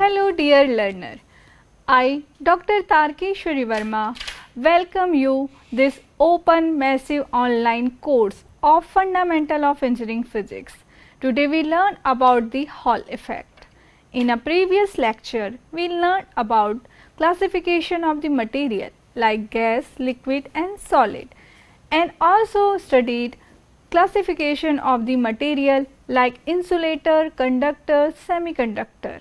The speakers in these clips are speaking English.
Hello dear learner, I Dr. Tarkeshwari Verma welcome you this open massive online course of Fundamental of Engineering Physics. Today we learn about the Hall effect. In a previous lecture we learned about classification of the material like gas, liquid and solid, and also studied classification of the material like insulator, conductor, semiconductor,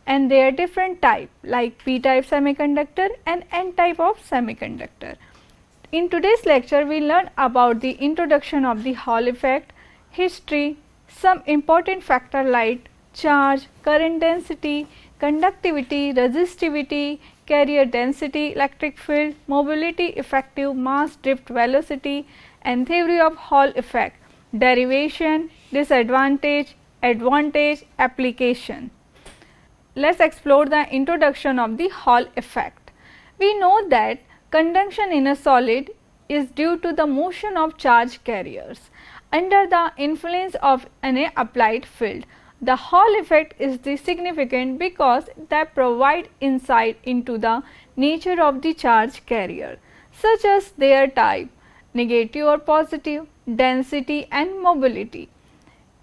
and their different type like p type semiconductor and n type of semiconductor. In today's lecture we learn about the introduction of the Hall effect, history, some important factor like charge, current density, conductivity, resistivity, carrier density, electric field, mobility, effective mass drift velocity and theory of Hall effect, derivation, disadvantage, advantage, application. Let's explore the introduction of the Hall effect. We know that conduction in a solid is due to the motion of charge carriers under the influence of an applied field. The Hall effect is the significant because that provide insight into the nature of the charge carrier, such as their type, negative or positive, density and mobility.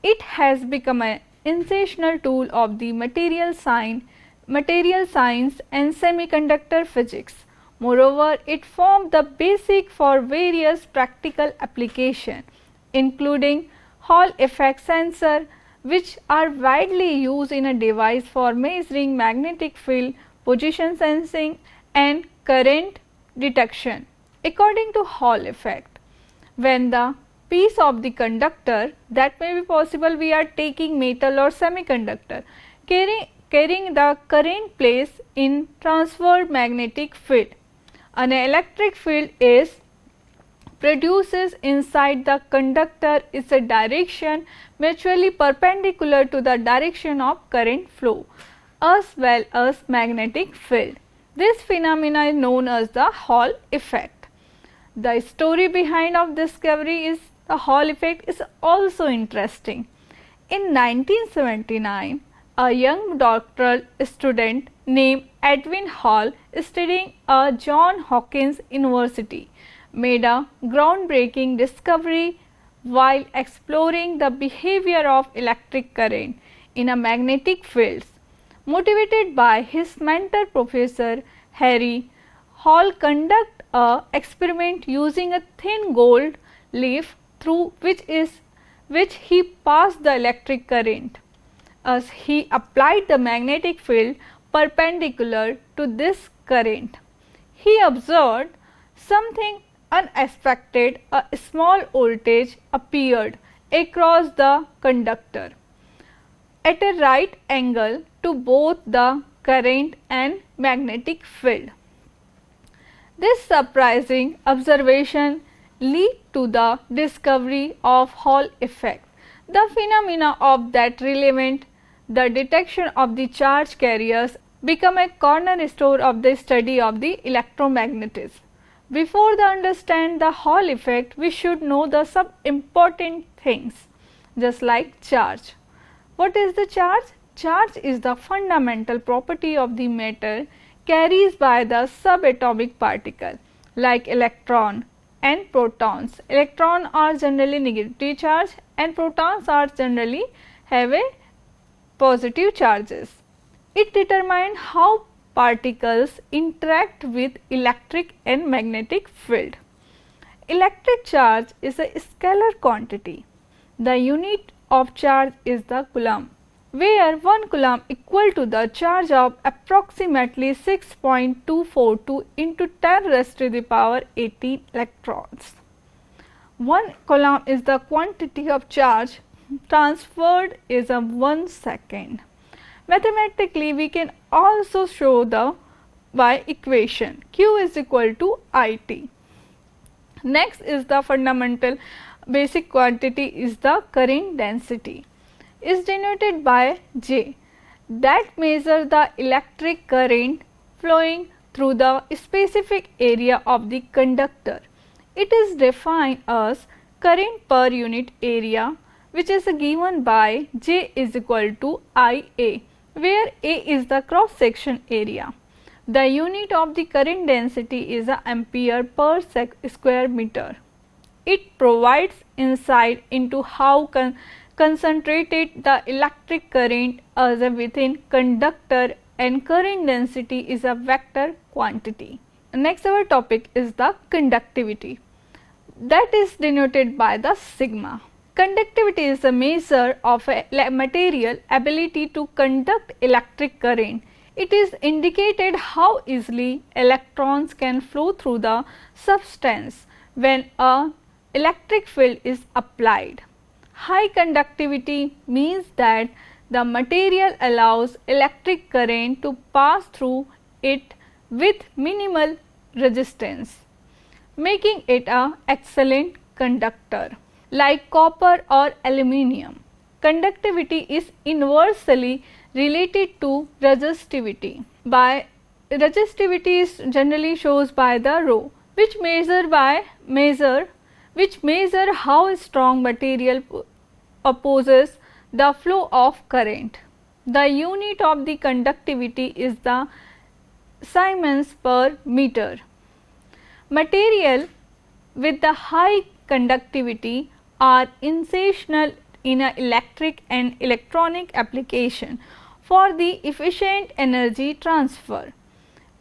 It has become an essential tool of the material science and semiconductor physics. Moreover, it formed the basic for various practical applications, including Hall effect sensor, which are widely used in a device for measuring magnetic field, position sensing and current detection. According to Hall effect, when the piece of the conductor, that may be possible we are taking metal or semiconductor, carrying the current place in transferred magnetic field. An electric field is produces inside the conductor is a direction mutually perpendicular to the direction of current flow as well as magnetic field. This phenomena is known as the Hall effect. The story behind of discovery is the Hall effect is also interesting. In 1979, a young doctoral student named Edwin Hall, studying at Johns Hopkins University, made a groundbreaking discovery while exploring the behavior of electric current in a magnetic fields. Motivated by his mentor Professor Harry, Hall conducted an experiment using a thin gold leaf through which he passed the electric current. As he applied the magnetic field perpendicular to this current, he observed something unexpected. A small voltage appeared across the conductor at a right angle to both the current and magnetic field. This surprising observation led to the discovery of Hall effect. The phenomena of that relevant the detection of the charge carriers become a cornerstone of the study of the electromagnetism. Before the understand the Hall effect, we should know the some important things just like charge. What is the charge? Charge is the fundamental property of the matter carries by the subatomic particle like electron and protons. Electrons are generally negative charge and protons are generally have a positive charges. It determines how particles interact with electric and magnetic field. Electric charge is a scalar quantity. The unit of charge is the coulomb, where 1 coulomb equal to the charge of approximately 6.242 into 10 raised to the power 18 electrons. 1 coulomb is the quantity of charge transferred is a 1 second. Mathematically, we can also show the by equation Q is equal to IT. Next is the fundamental basic quantity is the current density, is denoted by J, that measures the electric current flowing through the specific area of the conductor. It is defined as current per unit area, which is given by J is equal to IA. where A is the cross section area. The unit of the current density is a ampere per square meter. It provides insight into how concentrated the electric current is within conductor, and current density is a vector quantity. Next our topic is the conductivity, that is denoted by the sigma. Conductivity is a measure of a material ability to conduct electric current. It is indicated how easily electrons can flow through the substance when a electric field is applied. High conductivity means that the material allows electric current to pass through it with minimal resistance, making it an excellent conductor. Like copper or aluminium, conductivity is inversely related to resistivity. By resistivity is generally shows by the rho, which measure how strong material opposes the flow of current. The unit of the conductivity is the Siemens per meter. Material with the high conductivity are essential in an electric and electronic application for the efficient energy transfer.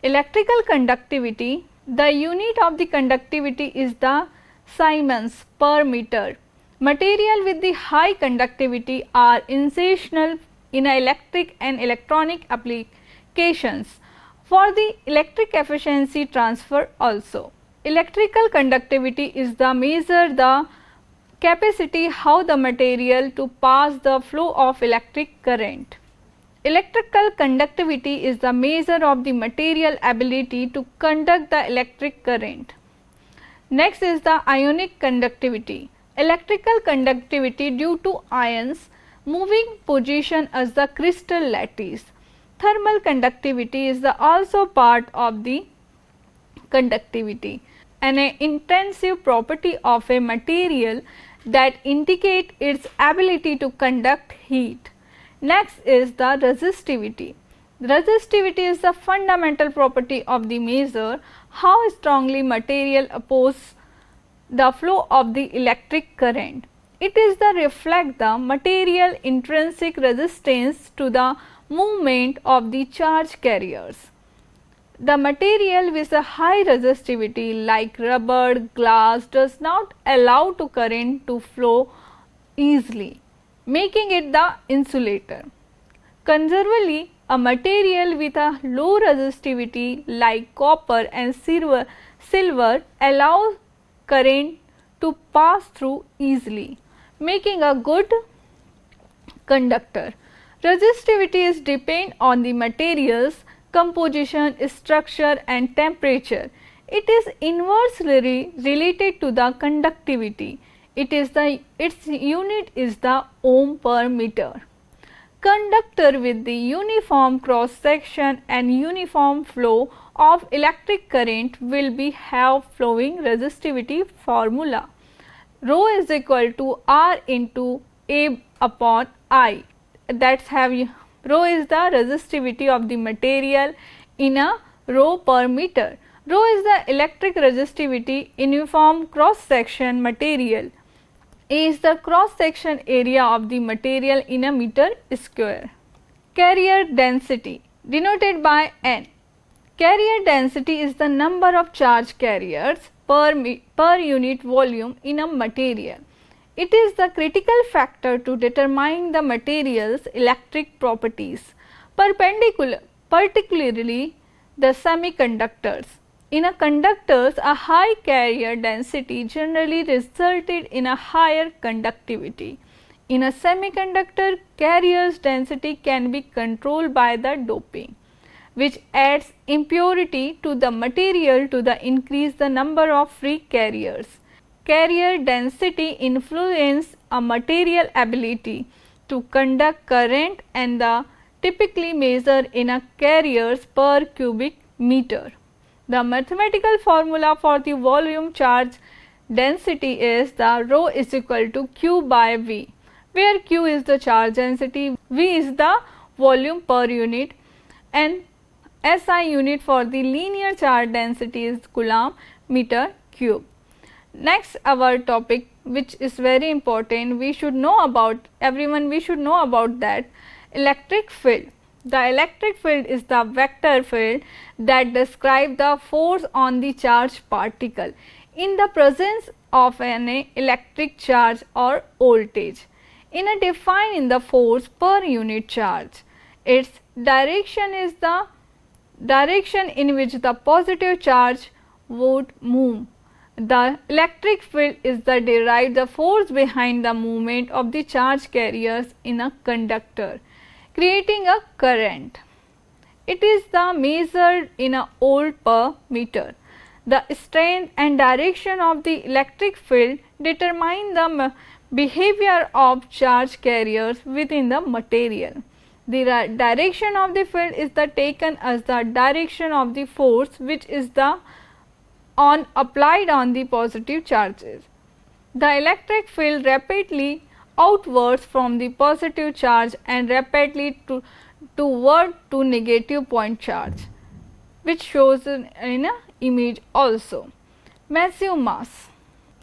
Electrical conductivity, the unit of the conductivity is the Siemens per meter. Material with the high conductivity are essential in electric and electronic applications for the electric efficiency transfer also. Electrical conductivity is the measure the capacity how the material to pass the flow of electric current. Electrical conductivity is the measure of the material ability to conduct the electric current. Next is the ionic conductivity. Electrical conductivity due to ions moving position as the crystal lattice. Thermal conductivity is the also part of the conductivity, an intensive property of a material that indicate its ability to conduct heat. Next is the resistivity. Resistivity is the fundamental property of the measure how strongly material opposes the flow of the electric current. It is the reflect the material intrinsic resistance to the movement of the charge carriers. The material with a high resistivity like rubber, glass does not allow to current to flow easily, making it the insulator. Conversely, a material with a low resistivity like copper and silver allows current to pass through easily, making a good conductor. Resistivity is depend on the materials composition, structure and temperature. It is inversely related to the conductivity. Its unit is the ohm per meter. Conductor with the uniform cross section and uniform flow of electric current will be have flowing resistivity formula. Rho is equal to R into A upon I. That's have rho is the resistivity of the material in a rho per meter. Rho is the electric resistivity in uniform cross section material. A is the cross section area of the material in a meter square. Carrier density denoted by N. Carrier density is the number of charge carriers per unit volume in a material. It is the critical factor to determine the material's electric properties, particularly the semiconductors. In a conductors, a high carrier density generally resulted in a higher conductivity. In a semiconductor, carrier's density can be controlled by the doping, which adds impurity to the material to increase the number of free carriers. Carrier density influence a material ability to conduct current and the typically measured in a carriers per cubic meter. The mathematical formula for the volume charge density is the rho is equal to Q by V, where Q is the charge density, V is the volume per unit, and SI unit for the linear charge density is Coulomb meter cube. Next, our topic, which is very important, we should know about, everyone we should know about that, electric field. The electric field is the vector field that describes the force on the charged particle in the presence of an electric charge or voltage defined in the force per unit charge. Its direction is the direction in which the positive charge would move. The electric field is the derived the force behind the movement of the charge carriers in a conductor, creating a current. It is the measured in a volt per meter. The strength and direction of the electric field determine the behavior of charge carriers within the material. The direction of the field is taken as the direction of the force which is applied on the positive charges. The electric field rapidly outwards from the positive charge and rapidly toward to negative point charge, which shows in an image also. Massive mass.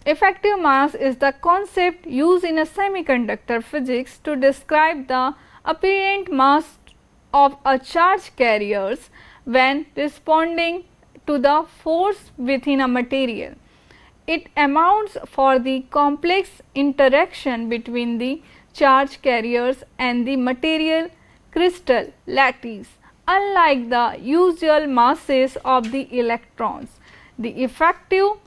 Effective mass is the concept used in a semiconductor physics to describe the apparent mass of a charge carriers when responding to the force within a material. It amounts for the complex interaction between the charge carriers and the material crystal lattice. Unlike the usual masses of the electrons, the effective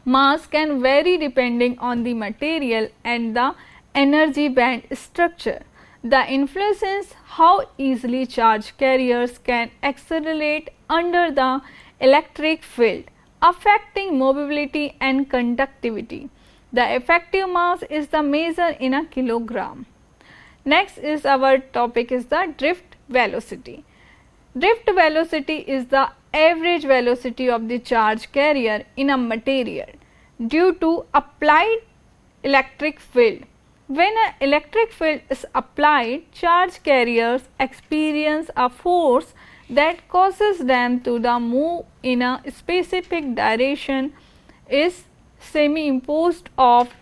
mass can vary depending on the material and the energy band structure. The influences how easily charge carriers can accelerate under the electric field, affecting mobility and conductivity. The effective mass is the measure in a kilogram. Next is our topic is the drift velocity. Drift velocity is the average velocity of the charge carrier in a material due to applied electric field. When an electric field is applied, charge carriers experience a force that causes them to move in a specific direction is semi-imposed of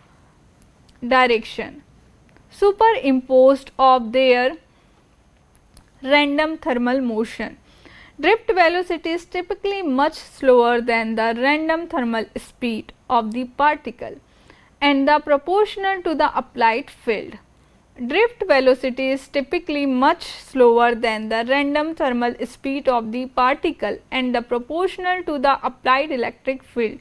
direction, superimposed of their random thermal motion. Drift velocity is typically much slower than the random thermal speed of the particle and proportional to the applied field. Drift velocity is typically much slower than the random thermal speed of the particle and proportional to the applied electric field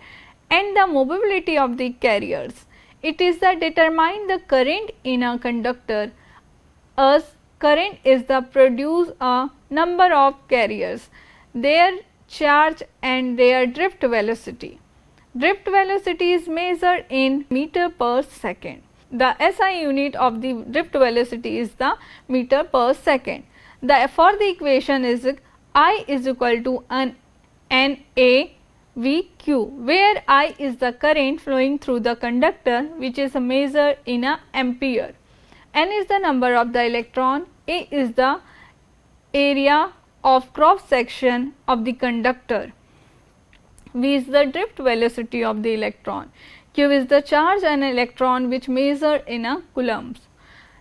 and the mobility of the carriers. It is determine the current in a conductor, as current is produce a number of carriers, their charge and their drift velocity. Drift velocity is measured in meter per second. The SI unit of the drift velocity is the meter per second. For the equation is I is equal to NAVQ, where I is the current flowing through the conductor, which is measured in a ampere. N is the number of the electron, A is the area of cross section of the conductor, V is the drift velocity of the electron, Q is the charge and electron which measure in a coulombs.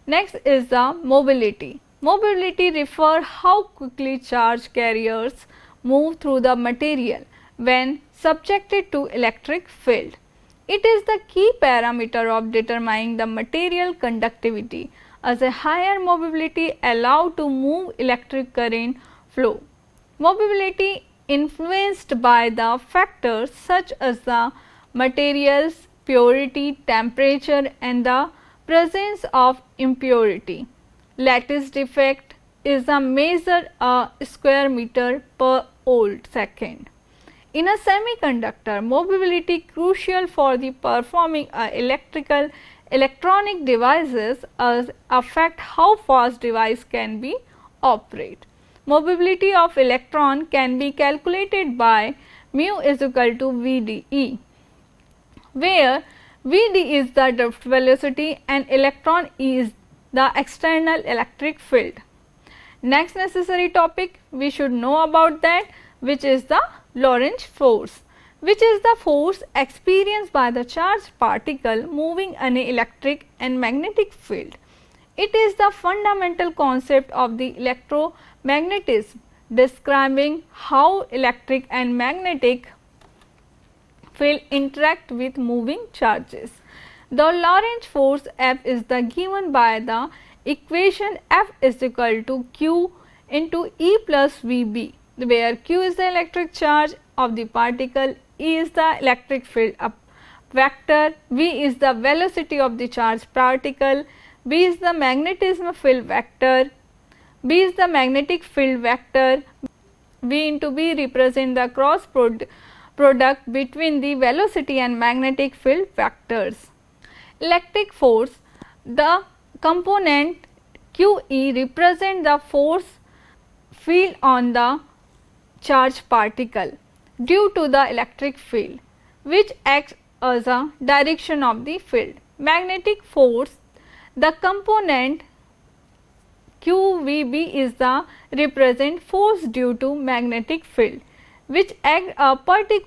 Next is the mobility. Mobility refer how quickly charge carriers move through the material when subjected to electric field. It is the key parameter of determining the material conductivity, as a higher mobility allow to move electric current flow. Mobility influenced by the factors such as the materials, purity, temperature and the presence of impurity. Lattice defect is measured a square meter per volt second. In a semiconductor, mobility crucial for the performing electronic devices as affect how fast device can be operate. Mobility of electron can be calculated by mu is equal to VDE, where Vd is the drift velocity and electron E is the external electric field. Next necessary topic we should know about that, which is the Lorentz force, which is the force experienced by the charged particle moving in an electric and magnetic field. It is the fundamental concept of the electromagnetism, describing how electric and magnetic field interact with moving charges. The Lorentz force F is given by the equation F is equal to Q into E plus Vb, where Q is the electric charge of the particle, E is the electric field vector, V is the velocity of the charged particle, B is the magnetism field vector, B is the magnetic field vector, V into B represent the cross product between the velocity and magnetic field vectors. Electric force, the component QE represent the force field on the charged particle due to the electric field, which acts as a direction of the field. Magnetic force, the component QVB is the represent force due to magnetic field, which act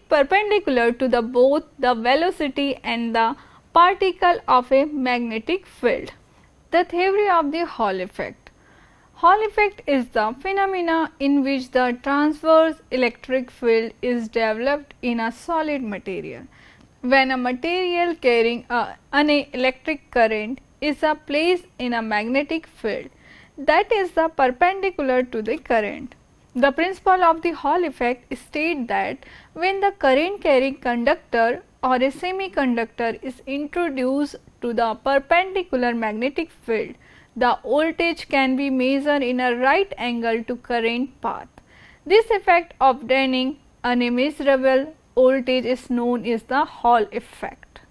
perpendicular to the both the velocity and the particle of a magnetic field. The theory of the Hall effect. Hall effect is the phenomena in which the transverse electric field is developed in a solid material. When a material carrying an electric current is placed in a magnetic field that is perpendicular to the current. The principle of the Hall effect states that when the current carrying conductor or a semiconductor is introduced to the perpendicular magnetic field, the voltage can be measured in a right angle to current path. This effect of obtaining an immeasurable voltage is known as the Hall effect.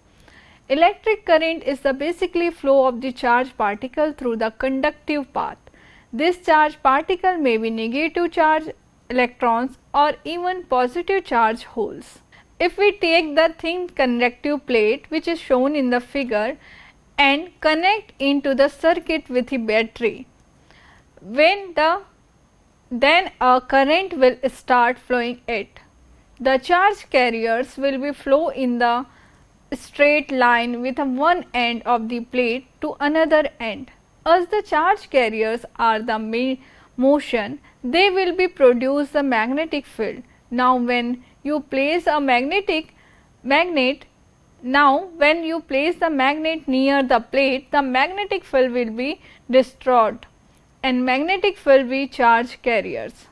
Electric current is the basically flow of the charged particle through the conductive path. This charged particle may be negative charge electrons or even positive charge holes. If we take the thin conductive plate which is shown in the figure and connect into the circuit with a battery, then a current will start flowing it. The charge carriers will be flow in the straight line with one end of the plate to another end. As the charge carriers are the motion, they will be produce the magnetic field. Now when you place a magnet near the plate, the magnetic field will be destroyed and magnetic field will charge carriers.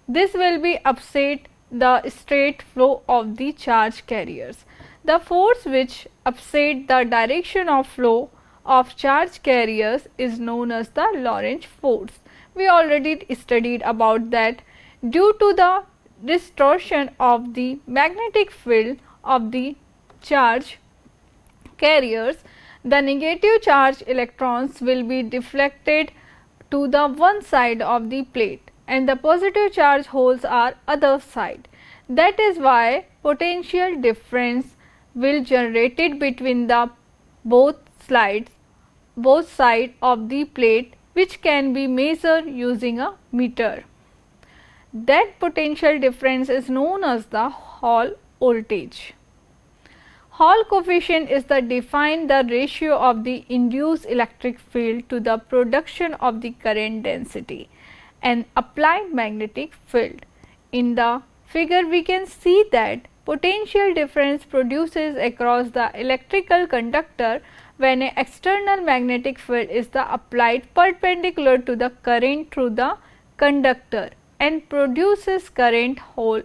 This will be upset the straight flow of the charge carriers. The force which upset the direction of flow of charge carriers is known as the Lorentz force. We already studied about that. Due to the distortion of the magnetic field of the charge carriers, the negative charge electrons will be deflected to the one side of the plate and the positive charge holes are other side. That is why potential difference will generated between the both sides of the plate, which can be measured using a meter. That potential difference is known as the Hall voltage. Hall coefficient is defined the ratio of the induced electric field to the production of the current density and applied magnetic field. In the figure we can see that potential difference produces across the electrical conductor when an external magnetic field is applied perpendicular to the current through the conductor and produces current Hall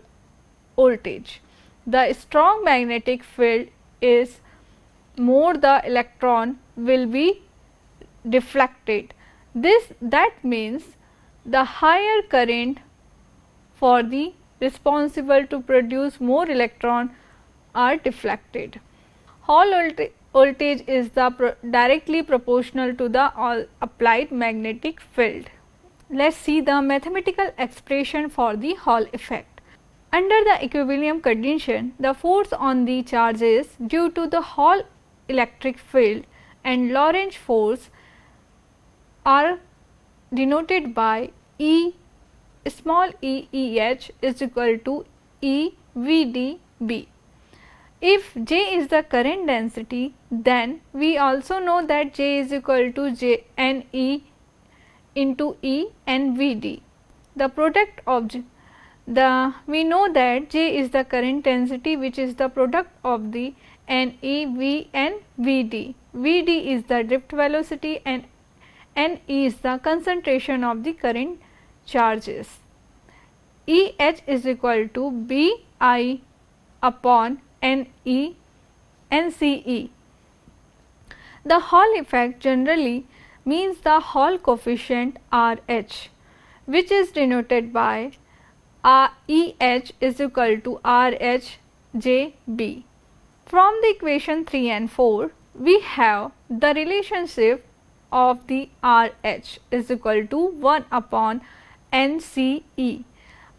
voltage. The strong magnetic field is more, the electron will be deflected. That means the higher current for the responsible to produce more electron are deflected. Hall voltage is directly proportional to the applied magnetic field. Let us see the mathematical expression for the Hall effect. Under the equilibrium condition, the force on the charges due to the Hall electric field and Lorentz force are denoted by E small e EH is equal to E VDB. If J is the current density, then we also know that J is equal to J N E into E and VD. The product of we know that J is the current density, which is the product of the NE, V and VD. VD is the drift velocity and NE is the concentration of the current charges. EH is equal to BI upon NCE. The Hall effect generally means the Hall coefficient RH, which is denoted by EH is equal to RHJB. From the equation 3 and 4, we have the relationship of the RH is equal to 1 upon NCE.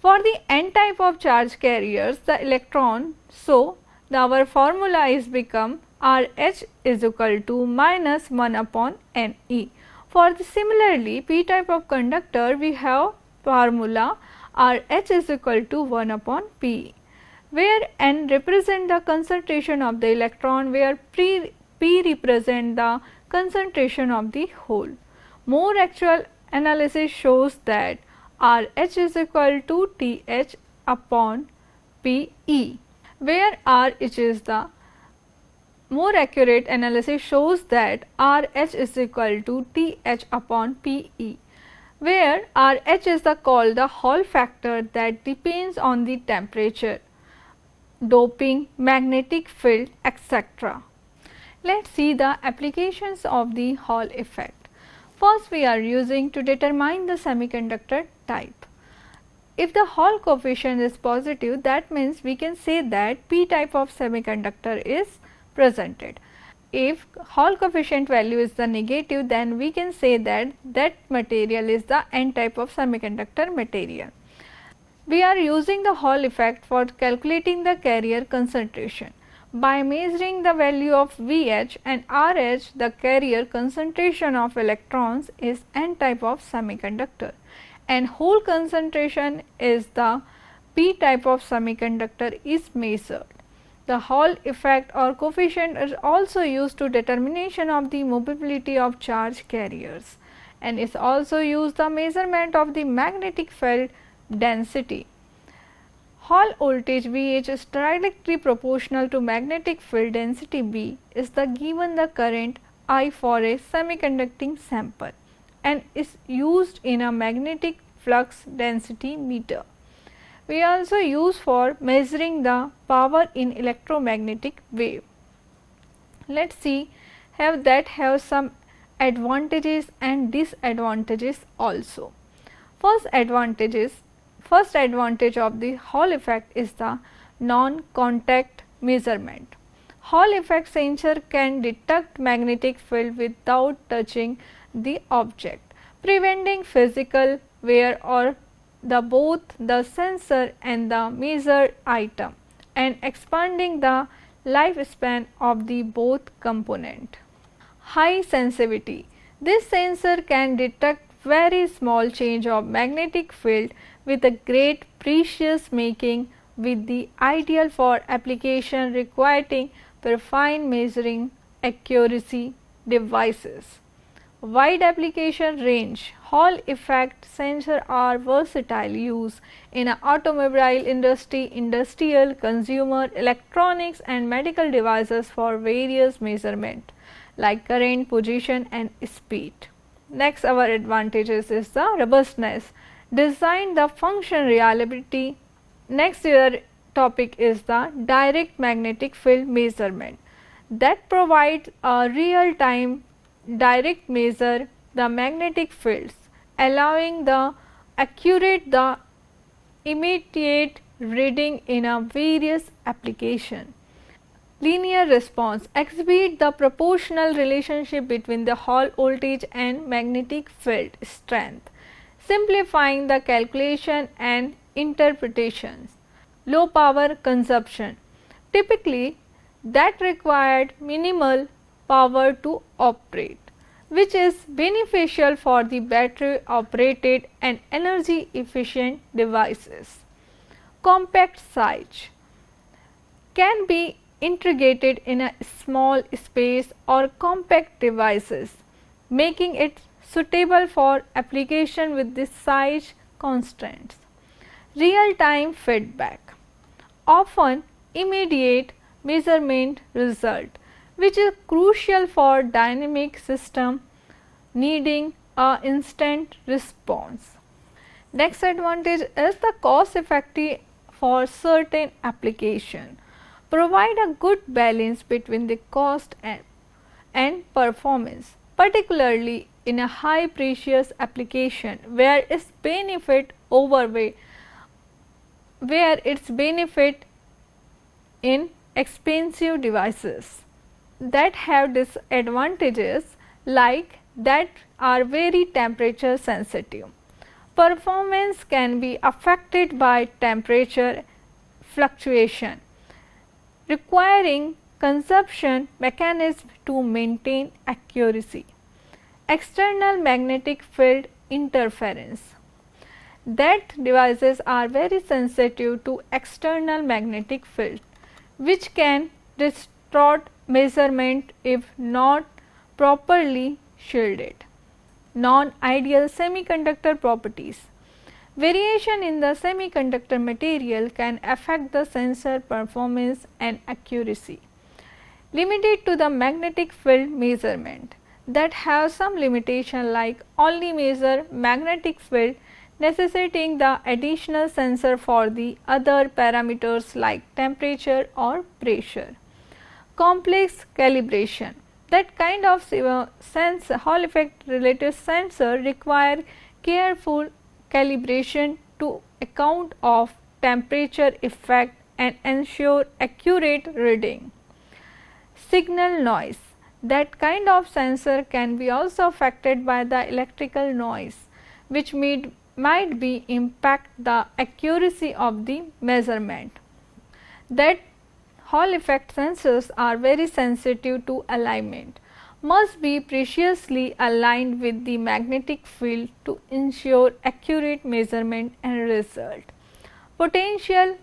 For the n type of charge carriers, the electron, so our formula is become RH is equal to minus 1 upon NE. For the similarly p type of conductor, we have formula RH is equal to 1 upon P, where N represent the concentration of the electron, where P represent the concentration of the hole. More actual analysis shows that RH is equal to TH upon PE, where RH is the more accurate analysis shows that RH is equal to TH upon PE, where RH is called the Hall factor that depends on the temperature, doping, magnetic field, etc. Let us see the applications of the Hall effect. First, we are using to determine the semiconductor type. If the Hall coefficient is positive, that means we can say that p type of semiconductor is presented. If Hall coefficient value is the negative, then we can say that that material is the n type of semiconductor material. We are using the Hall effect for calculating the carrier concentration. By measuring the value of VH and RH, the carrier concentration of electrons is n type of semiconductor, and hole concentration is the p type of semiconductor is measured. The Hall effect or coefficient is also used to determination of the mobility of charge carriers, and is also used the measurement of the magnetic field density. Hall voltage VH is directly proportional to magnetic field density B is the given the current I for a semiconducting sample, and is used in a magnetic flux density meter. We also use for measuring the power in electromagnetic wave. Let us see have some advantages and disadvantages also. First advantage of the Hall effect is the non-contact measurement. Hall effect sensor can detect magnetic field without touching the object, preventing physical wear or both the sensor and the measured item, and expanding the lifespan of the both component. High sensitivity. This sensor can detect very small change of magnetic field with a great precision, making with the ideal for application requiring fine measuring accuracy devices. Wide application range. Hall effect sensors are versatile use in automobile industry, industrial, consumer, electronics and medical devices for various measurement like current, position and speed. Next, our advantages is the robustness, design, the function, reliability. Next, your topic is the direct magnetic field measurement that provides a real time direct measure the magnetic fields, allowing the accurate the immediate reading in a various application. Linear response exhibit the proportional relationship between the Hall voltage and magnetic field strength, simplifying the calculation and interpretations. Low power consumption, typically that required minimal power to operate. which is beneficial for the battery operated and energy efficient devices. Compact size can be integrated in a small space or compact devices, making it suitable for application with the size constraints. Real-time feedback, often immediate measurement result, which is crucial for dynamic system needing a instant response. Next advantage is the cost effective for certain application. Provide a good balance between the cost and performance, particularly in a high precious application where its benefit in expensive devices that have disadvantages like that are very temperature sensitive. Performance can be affected by temperature fluctuation, requiring consumption mechanism to maintain accuracy. External magnetic field interference, that devices are very sensitive to external magnetic field, which can distort measurement if not properly shielded. Non-ideal semiconductor properties. Variation in the semiconductor material can affect the sensor performance and accuracy. Limited to the magnetic field measurement, that have some limitation like only measure magnetic field, necessitating the additional sensor for the other parameters like temperature or pressure. Complex calibration, that kind of Hall effect related sensor require careful calibration to account of temperature effect and ensure accurate reading. Signal noise, that kind of sensor can be also affected by the electrical noise, which might be impact the accuracy of the measurement. That Hall effect sensors are very sensitive to alignment, must be preciously aligned with the magnetic field to ensure accurate measurement and result. Potential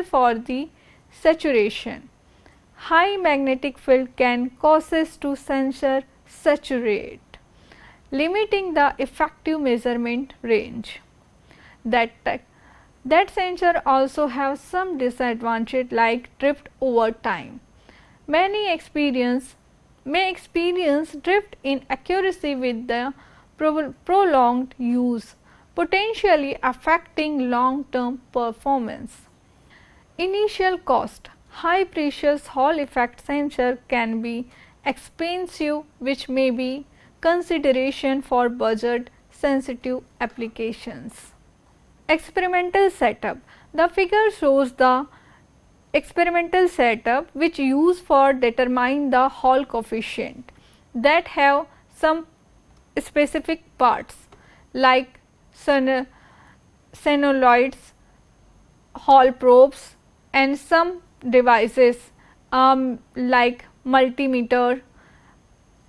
for the saturation. High magnetic field can causes to sensor saturate, limiting the effective measurement range. That sensor also have some disadvantage like drift over time. Many may experience drift in accuracy with the prolonged use, potentially affecting long-term performance. Initial cost. High precious Hall effect sensor can be expensive, which may be consideration for budget sensitive applications. Experimental setup. The figure shows the experimental setup which used for determine the Hall coefficient that have some specific parts like solenoids, Hall probes and some devices like multimeter,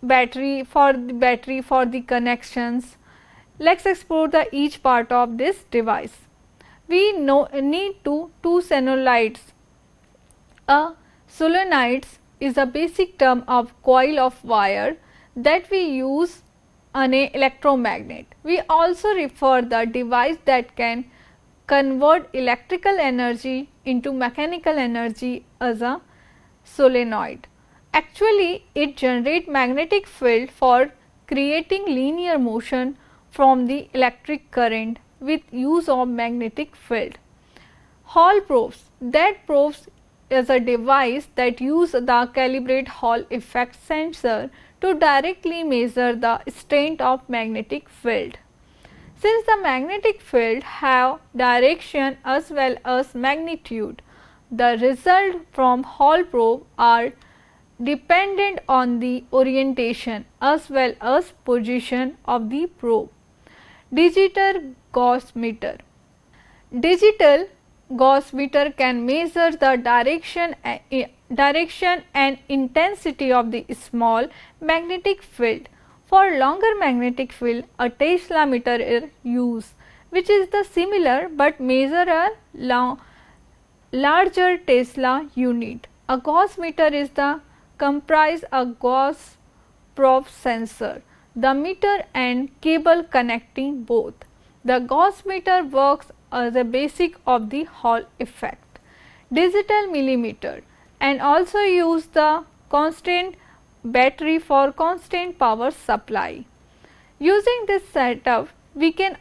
battery for the connections. Let's explore each part of this device. We need two solenoids. A solenoid is a basic term of coil of wire that we use on an electromagnet. We also refer the device that can convert electrical energy into mechanical energy as a solenoid. Actually, it generates magnetic field for creating linear motion from the electric current with use of magnetic field. Hall probes, that probes is a device that use the calibrate Hall effect sensor to directly measure the strength of magnetic field. Since the magnetic field have direction as well as magnitude, the result from Hall probe are dependent on the orientation as well as position of the probe. Digital Gauss meter. Digital Gauss meter can measure the direction and intensity of the small magnetic field. For longer magnetic field, a Tesla meter is used, which is the similar but measure a larger Tesla unit. A Gauss meter is the comprise a Gauss probe sensor, the meter and cable connecting both. The Gauss meter works as a basic of the Hall effect. Digital millimeter and also use the constant battery for constant power supply. Using this setup, we can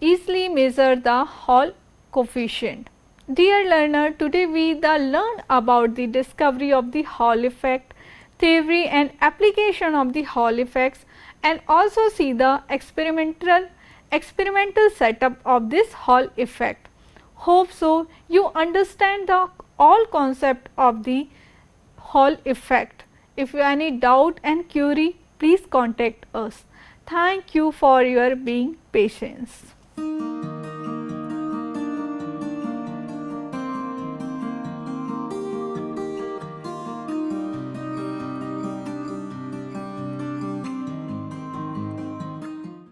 easily measure the Hall coefficient. Dear learner, today we learn about the discovery of the Hall effect, theory and application of the Hall effects, and also see the experimental setup of this Hall effect. Hope so you understand the all concept of the Hall effect. If you have any doubt and query, please contact us. Thank you for your being patience.